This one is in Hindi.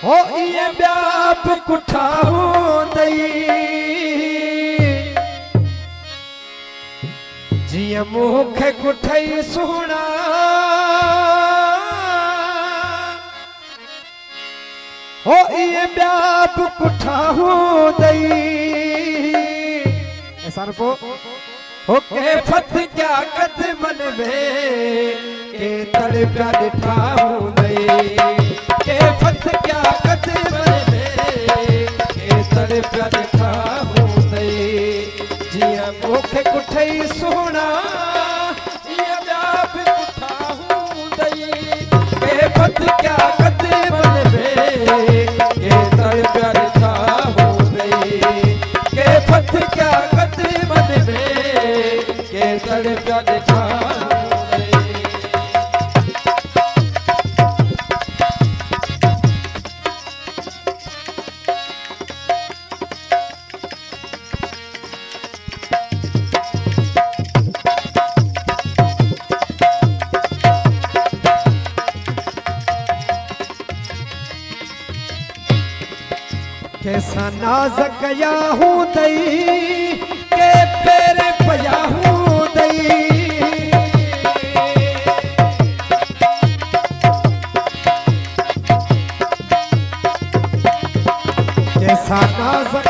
हो ये व्याप कुठाऊ दई जिया मुख कुठई सुना हो ये व्याप कुठाऊ दई ऐसा रुको हो के फत क्या कदमन में के तड़का दिठाऊ दई के फत क्या कदमन में के तड़का दिठाऊ दई जिया मुख कुठई सुना ये व्याप कुठाऊ दई के फत क्या कदमन में के तड़का दिठाऊ दई के फत क्या कदमन में के तड़का दिठाऊ कैसा नाज़क या हूँ दई के पेरे पया हूँ दई कैसा नाज़क